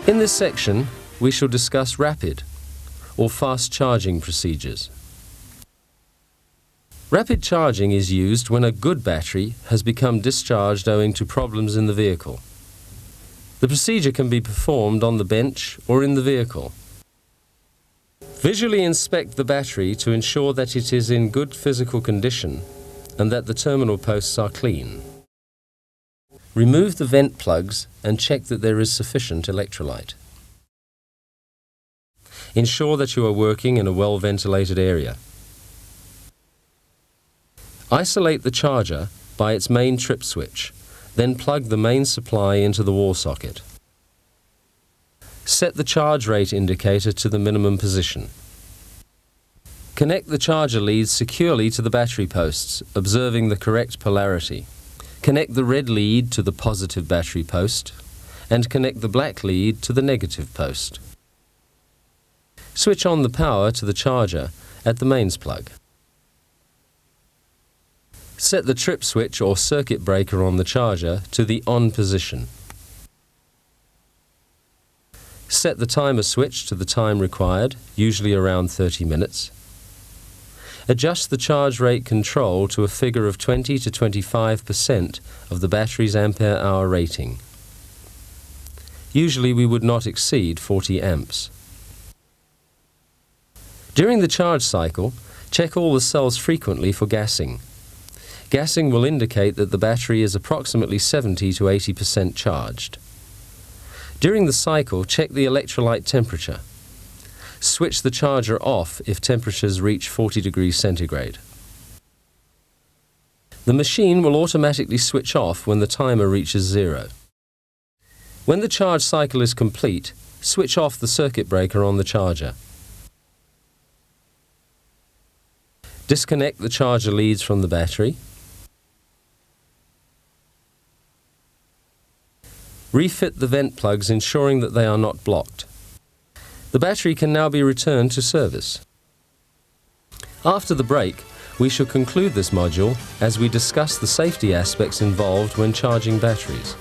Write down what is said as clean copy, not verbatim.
In this section, we shall discuss rapid or fast charging procedures. Rapid charging is used when a good battery has become discharged owing to problems in the vehicle. The procedure can be performed on the bench or in the vehicle. Visually inspect the battery to ensure that it is in good physical condition and that the terminal posts are clean. Remove the vent plugs and check that there is sufficient electrolyte. Ensure that you are working in a well-ventilated area. Isolate the charger by its main trip switch, then plug the main supply into the wall socket. Set the charge rate indicator to the minimum position. Connect the charger leads securely to the battery posts, observing the correct polarity. Connect the red lead to the positive battery post and connect the black lead to the negative post. Switch on the power to the charger at the mains plug. Set the trip switch or circuit breaker on the charger to the on position. Set the timer switch to the time required, usually around 30 minutes. Adjust the charge rate control to a figure of 20 to 25% of the battery's ampere-hour rating. Usually we would not exceed 40 amps. During the charge cycle, check all the cells frequently for gassing. Gassing will indicate that the battery is approximately 70 to 80% charged. During the cycle, check the electrolyte temperature. Switch the charger off if temperatures reach 40 degrees centigrade. The machine will automatically switch off when the timer reaches 0. When the charge cycle is complete, switch off the circuit breaker on the charger. Disconnect the charger leads from the battery. Refit the vent plugs, ensuring that they are not blocked. The battery can now be returned to service. After the break, we shall conclude this module as we discuss the safety aspects involved when charging batteries.